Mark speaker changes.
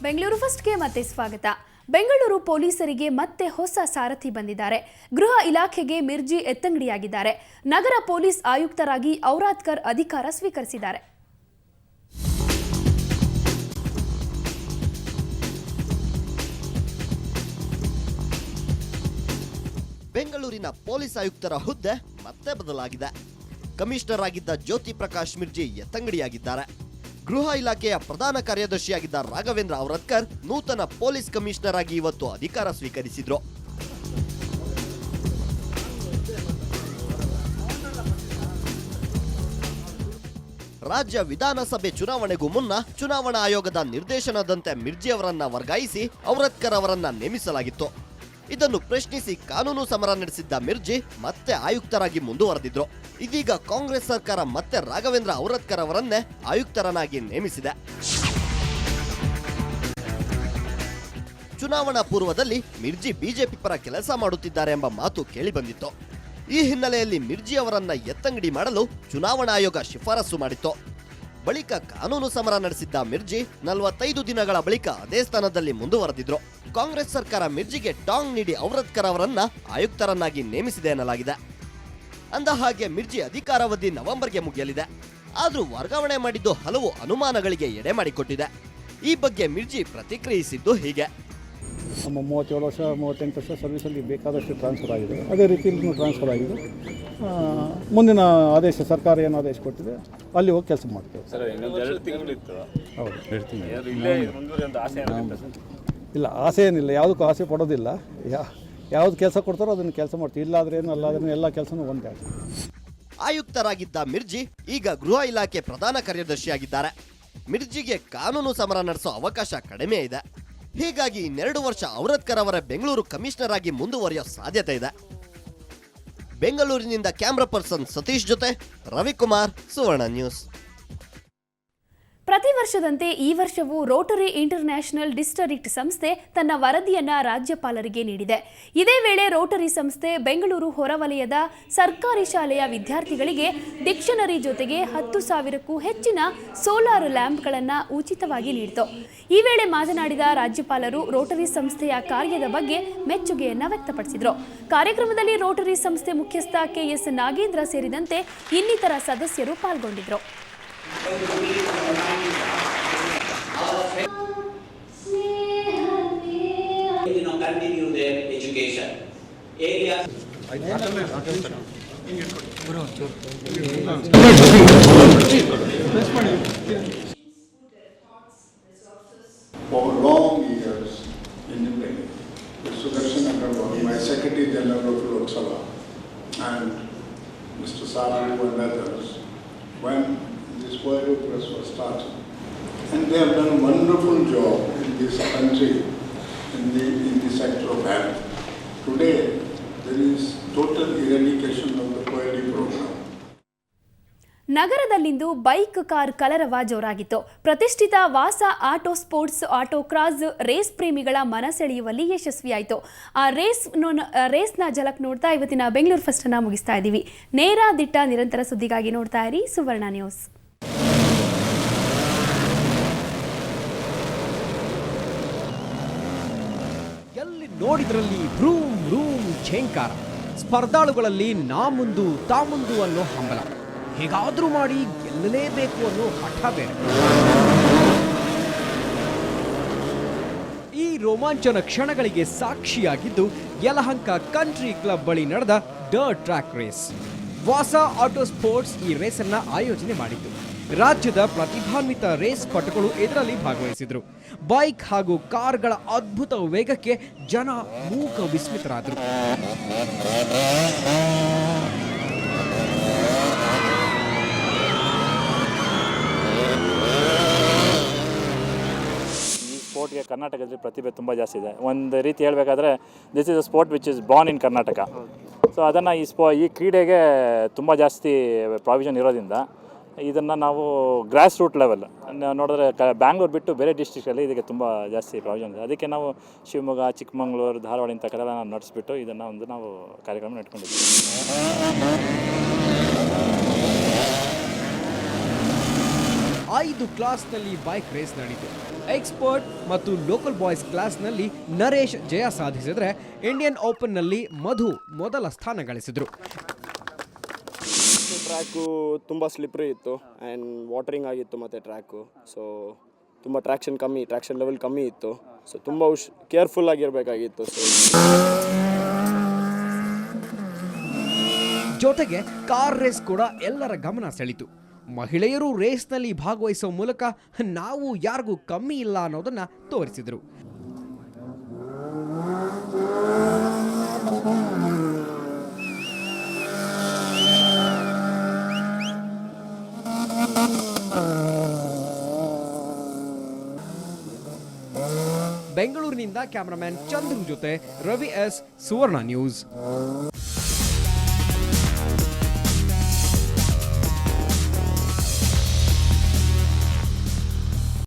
Speaker 1: ಬೆಂಗಳೂರು ಫಸ್ಟ್ಗೆ ಮತ್ತೆ ಸ್ವಾಗತ. ಬೆಂಗಳೂರು ಪೊಲೀಸರಿಗೆ ಮತ್ತೆ ಹೊಸ ಸಾರಥಿ ಬಂದಿದ್ದಾರೆ. ಗೃಹ ಇಲಾಖೆಗೆ ಮಿರ್ಜಿ ಎತ್ತಂಗಡಿಯಾಗಿದ್ದಾರೆ. ನಗರ ಪೊಲೀಸ್ ಆಯುಕ್ತರಾಗಿ ಔರಾದ್ಕರ್ ಅಧಿಕಾರ ಸ್ವೀಕರಿಸಿದ್ದಾರೆ.
Speaker 2: ಬೆಂಗಳೂರಿನ ಪೊಲೀಸ್ ಆಯುಕ್ತರ ಹುದ್ದೆ ಮತ್ತೆ ಬದಲಾಗಿದೆ. ಕಮಿಷನರ್ ಆಗಿದ್ದ ಜ್ಯೋತಿ ಪ್ರಕಾಶ್ ಮಿರ್ಜಿ ಎತ್ತಂಗಡಿಯಾಗಿದ್ದಾರೆ. ಗೃಹ ಇಲಾಖೆಯ ಪ್ರಧಾನ ಕಾರ್ಯದರ್ಶಿಯಾಗಿದ್ದ ರಾಘವೇಂದ್ರ ಔರಾದ್ಕರ್ ನೂತನ ಪೊಲೀಸ್ ಕಮಿಷನರ್ ಆಗಿ ಇವತ್ತು ಅಧಿಕಾರ ಸ್ವೀಕರಿಸಿದ್ರು. ರಾಜ್ಯ ವಿಧಾನಸಭೆ ಚುನಾವಣೆಗೂ ಮುನ್ನ ಚುನಾವಣಾ ಆಯೋಗದ ನಿರ್ದೇಶನದಂತೆ ಮಿರ್ಜಿ ಅವರನ್ನ ವರ್ಗಾಯಿಸಿ ಔರಾದ್ಕರ್ ಅವರನ್ನ ನೇಮಿಸಲಾಗಿತ್ತು. ಇದನ್ನು ಪ್ರಶ್ನಿಸಿ ಕಾನೂನು ಸಮರ ನಡೆಸಿದ್ದ ಮಿರ್ಜಿ ಮತ್ತೆ ಆಯುಕ್ತರಾಗಿ ಮುಂದುವರೆದಿದ್ರು. ಇದೀಗ ಕಾಂಗ್ರೆಸ್ ಸರ್ಕಾರ ಮತ್ತೆ ರಾಘವೇಂದ್ರ ಔರಾದ್ಕರ್ ಅವರನ್ನೇ ಆಯುಕ್ತರನ್ನಾಗಿ ನೇಮಿಸಿದೆ. ಚುನಾವಣಾ ಪೂರ್ವದಲ್ಲಿ ಮಿರ್ಜಿ ಬಿಜೆಪಿ ಪರ ಕೆಲಸ ಮಾಡುತ್ತಿದ್ದಾರೆ ಎಂಬ ಮಾತು ಕೇಳಿಬಂದಿತ್ತು. ಈ ಹಿನ್ನೆಲೆಯಲ್ಲಿ ಮಿರ್ಜಿ ಅವರನ್ನ ಎತ್ತಂಗಡಿ ಮಾಡಲು ಚುನಾವಣಾ ಆಯೋಗ ಶಿಫಾರಸು ಮಾಡಿತ್ತು. ಬಳಿಕ ಕಾನೂನು ಸಮರ ನಡೆಸಿದ್ದ ಮಿರ್ಜಿ 45 ದಿನಗಳ ಬಳಿಕ ಅದೇ ಸ್ಥಾನದಲ್ಲಿ ಮುಂದುವರೆದಿದ್ರು. ಕಾಂಗ್ರೆಸ್ ಸರ್ಕಾರ ಮಿರ್ಜಿಗೆ ಟಾಂಗ್ ನೀಡಿ ಔರಾದ್ಕರ್ ಅವರನ್ನ ಆಯುಕ್ತರನ್ನಾಗಿ ನೇಮಿಸಿದೆ ಎನ್ನಲಾಗಿದೆ. ಅಂದ ಹಾಗೆ ಮಿರ್ಜಿ ಅಧಿಕಾರಾವಧಿ ನವೆಂಬರ್ಗೆ ಮುಗಿಯಲಿದೆ. ಆದ್ರೂ ವರ್ಗಾವಣೆ ಮಾಡಿದ್ದು ಹಲವು ಅನುಮಾನಗಳಿಗೆ ಎಡೆ ಮಾಡಿಕೊಟ್ಟಿದೆ. ಈ ಬಗ್ಗೆ ಮಿರ್ಜಿ ಪ್ರತಿಕ್ರಿಯಿಸಿದ್ದು ಹೀಗೆ.
Speaker 3: ನಮ್ಮ 37 ವರ್ಷ 38 ವರ್ಷ ಸರ್ವಿಸಲ್ಲಿ ಬೇಕಾದಷ್ಟು ಟ್ರಾನ್ಸ್ಫರ್ ಆಗಿದೆ. ಅದೇ ರೀತಿ ಇಲ್ಲೂ ಟ್ರಾನ್ಸ್ಫರ್ ಆಗಿದೆ. ಮುಂದಿನ ಆದೇಶ ಸರ್ಕಾರ ಏನು ಆದೇಶ ಕೊಟ್ಟಿದೆ ಅಲ್ಲಿ ಹೋಗಿ ಕೆಲಸ ಮಾಡ್ತೇವೆ. ಇಲ್ಲ ಆಸೆ ಏನಿಲ್ಲ, ಯಾವುದಕ್ಕೂ ಆಸೆ ಪಡೋದಿಲ್ಲ. ಯಾವ್ದು ಕೆಲಸ ಕೊಡ್ತಾರೋ ಅದನ್ನು ಕೆಲಸ ಮಾಡ್ತೀವಿ. ಇಲ್ಲಾದ್ರೇನು ಅಲ್ಲಾದ್ರೂ ಎಲ್ಲ ಕೆಲಸನೂ ಒಂದೇ.
Speaker 2: ಆಯುಕ್ತರಾಗಿದ್ದ ಮಿರ್ಜಿ ಈಗ ಗೃಹ ಇಲಾಖೆ ಪ್ರಧಾನ ಕಾರ್ಯದರ್ಶಿಯಾಗಿದ್ದಾರೆ. ಮಿರ್ಜಿಗೆ ಕಾನೂನು ಸಮರ ನಡೆಸೋ ಅವಕಾಶ ಕಡಿಮೆ ಇದೆ. ಹೀಗಾಗಿ 2 ವರ್ಷ ಔರಾದ್ಕರ್ ಅವರ ಬೆಂಗಳೂರು ಕಮಿಷನರ್ ಆಗಿ ಮುಂದುವರಿಯೋ ಸಾಧ್ಯತೆ ಇದೆ. ಬೆಂಗಳೂರಿನಿಂದ ಕ್ಯಾಮ್ರಾ ಪರ್ಸನ್ ಸತೀಶ್ ಜೊತೆ ರವಿಕುಮಾರ್, ಸುವರ್ಣ ನ್ಯೂಸ್.
Speaker 1: ಪ್ರತಿ ವರ್ಷದಂತೆ ಈ ವರ್ಷವೂ ರೋಟರಿ ಇಂಟರ್ನ್ಯಾಷನಲ್ ಡಿಸ್ಟ್ರಿಕ್ಟ್ ಸಂಸ್ಥೆ ತನ್ನ ವರದಿಯನ್ನ ರಾಜ್ಯಪಾಲರಿಗೆ ನೀಡಿದೆ. ಇದೇ ವೇಳೆ ರೋಟರಿ ಸಂಸ್ಥೆ ಬೆಂಗಳೂರು ಹೊರವಲಯದ ಸರ್ಕಾರಿ ಶಾಲೆಯ ವಿದ್ಯಾರ್ಥಿಗಳಿಗೆ ಡಿಕ್ಷನರಿ ಜೊತೆಗೆ 10,000ಕ್ಕೂ ಹೆಚ್ಚಿನ ಸೋಲಾರ್ ಲ್ಯಾಂಪ್ಗಳನ್ನು ಉಚಿತವಾಗಿ ನೀಡಿತು. ಈ ವೇಳೆ ಮಾತನಾಡಿದ ರಾಜ್ಯಪಾಲರು ರೋಟರಿ ಸಂಸ್ಥೆಯ ಕಾರ್ಯದ ಬಗ್ಗೆ ಮೆಚ್ಚುಗೆಯನ್ನ ವ್ಯಕ್ತಪಡಿಸಿದರು. ಕಾರ್ಯಕ್ರಮದಲ್ಲಿ ರೋಟರಿ ಸಂಸ್ಥೆ ಮುಖ್ಯಸ್ಥ KS ನಾಗೇಂದ್ರ ಸೇರಿದಂತೆ ಇನ್ನಿತರ ಸದಸ್ಯರು ಪಾಲ್ಗೊಂಡಿದ್ದರು.
Speaker 4: Continue their education.
Speaker 5: For long years, independent, Sudarshan Agarwal, my Secretary General of Lok Sabha, and Mr. Sadhu and others, when this Poetry Press was started, and they have done a wonderful job in this country, in the sector of health. Today, there is total eradication of the poetry program.
Speaker 1: ನಗರದಲ್ಲಿಂದು bike car ಕಲರವ ಜೋರಾಗಿತ್ತು. ಪ್ರತಿಷ್ಠಿತ ವಾಸ auto sports auto cross race ಪ್ರೇಮಿಗಳ ಮನಸೆಳೆಯುವಲ್ಲಿ ಯಶಸ್ವಿಯಾಯಿತು. ಆ ರೇಸ್ನ ಝಲಕ್ ನೋಡ್ತಾ ಇವತ್ತಿನ ಬೆಂಗಳೂರು ಫಸ್ಟ್ ಅನ್ನ ಮುಗಿಸ್ತಾ ಇದ್ದೀವಿ. ನೇರ ದಿಟ್ಟ ನಿರಂತರ ಸುದ್ದಿಗಾಗಿ ನೋಡ್ತಾ ಇರಿ ಸುವರ್ಣ ನ್ಯೂಸ್.
Speaker 6: ಎಲ್ಲಿ ನೋಡಿದ್ರಲ್ಲಿ ರೂಮ್ ರೂಮ್ ಛೇಂಕಾರ, ಸ್ಪರ್ಧಾಳುಗಳಲ್ಲಿ ನಾ ಮುಂದು ತಾ ಮುಂದು ಅನ್ನೋ ಹಂಬಲ, ಹೇಗಾದ್ರೂ ಮಾಡಿ ಗೆಲ್ಲಲೇಬೇಕು ಅನ್ನೋ ಹಠ ಬೇರೆ. ಈ ರೋಮಾಂಚನ ಕ್ಷಣಗಳಿಗೆ ಸಾಕ್ಷಿಯಾಗಿದ್ದು ಯಲಹಂಕ ಕಂಟ್ರಿ ಕ್ಲಬ್ ಬಳಿ ನಡೆದ ಡರ್ಟ್ ಟ್ರ್ಯಾಕ್ ರೇಸ್. ವಾಸ ಆಟೋ ಸ್ಪೋರ್ಟ್ಸ್ ಈ ರೇಸನ್ನ ಆಯೋಜನೆ ಮಾಡಿತ್ತು. ರಾಜ್ಯದ ಪ್ರತಿಭಾನ್ವಿತ ರೇಸ್ ಪಟುಗಳು ಇದರಲ್ಲಿ ಭಾಗವಹಿಸಿದ್ರು. ಬೈಕ್ ಹಾಗೂ ಕಾರ್ಗಳ ಅದ್ಭುತ ವೇಗಕ್ಕೆ ಜನ ಮೂಕ ವಿಸ್ಮಿತರಾದರು.
Speaker 7: ಸ್ಪೋರ್ಟ್ಗೆ ಕರ್ನಾಟಕದಲ್ಲಿ ಪ್ರತಿಭೆ ತುಂಬ ಜಾಸ್ತಿ ಇದೆ. ಒಂದು ರೀತಿ ಹೇಳಬೇಕಾದ್ರೆ this is a sport which is born in Karnataka. So ಅದನ್ನು ಈ ಕ್ರೀಡೆಗೆ ತುಂಬ ಜಾಸ್ತಿ ಪ್ರಾವಿಷನ್ ಇರೋದ್ರಿಂದ ಇದನ್ನು ನಾವು ಗ್ರಾಸ್ ರೂಟ್ ಲೆವೆಲ್ ನೋಡಿದ್ರೆ ಬ್ಯಾಂಗ್ಳೂರು ಬಿಟ್ಟು ಬೇರೆ ಡಿಸ್ಟ್ರಿಕ್ಟಲ್ಲಿ ಇದಕ್ಕೆ ತುಂಬ ಜಾಸ್ತಿ ಪ್ರಾವಿಷನ್ ಇದೆ. ಅದಕ್ಕೆ ನಾವು ಶಿವಮೊಗ್ಗ, ಚಿಕ್ಕಮಗಳೂರು, ಧಾರವಾಡ ಇಂಥ ಕಡೆಲ್ಲ ನಾವು ನಡೆಸಿಬಿಟ್ಟು ಇದನ್ನು ನಾವು ಕಾರ್ಯಕ್ರಮ ನೆಟ್ಕೊಂಡಿದ್ದೀವಿ.
Speaker 6: 5 ಕ್ಲಾಸ್ನಲ್ಲಿ ಬೈಕ್ ರೇಸ್ ನಡೆಯಿತು. ಎಕ್ಸ್ಪರ್ಟ್ ಮತ್ತು ಲೋಕಲ್ ಬಾಯ್ಸ್ ಕ್ಲಾಸ್ನಲ್ಲಿ ನರೇಶ್ ಜಯ ಸಾಧಿಸಿದರೆ ಇಂಡಿಯನ್ ಓಪನ್ನಲ್ಲಿ ಮಧು ಮೊದಲ ಸ್ಥಾನ ಗಳಿಸಿದರು.
Speaker 8: ಟ್ರ್ಯಾಕು ತುಂಬ ಸ್ಲಿಪ್ರಿ ಇತ್ತು ಆ್ಯಂಡ್ ವಾಟರಿಂಗ್ ಆಗಿತ್ತು ಮತ್ತು ಟ್ರ್ಯಾಕು. ಸೊ ತುಂಬ ಟ್ರ್ಯಾಕ್ಷನ್ ಲೆವೆಲ್ ಕಮ್ಮಿ ಇತ್ತು. ಸೊ ತುಂಬ ಕೇರ್ಫುಲ್ ಆಗಿರಬೇಕಾಗಿತ್ತು.
Speaker 6: ಜೊತೆಗೆ ಕಾರ್ ರೇಸ್ ಕೂಡ ಎಲ್ಲರ ಗಮನ ಸೆಳೀತು. ಮಹಿಳೆಯರು ರೇಸ್ನಲ್ಲಿ ಭಾಗವಹಿಸುವ ಮೂಲಕ ನಾವು ಯಾರಿಗೂ ಕಮ್ಮಿ ಇಲ್ಲ ಅನ್ನೋದನ್ನ ತೋರಿಸಿದರು. ಬೆಂಗಳೂರಿನಿಂದ ಕ್ಯಾಮರಾಮ್ಯಾನ್ ಚಂದ್ರು ಜೊತೆ ರವಿ ಎಸ್, ಸುವರ್ಣ ನ್ಯೂಸ್.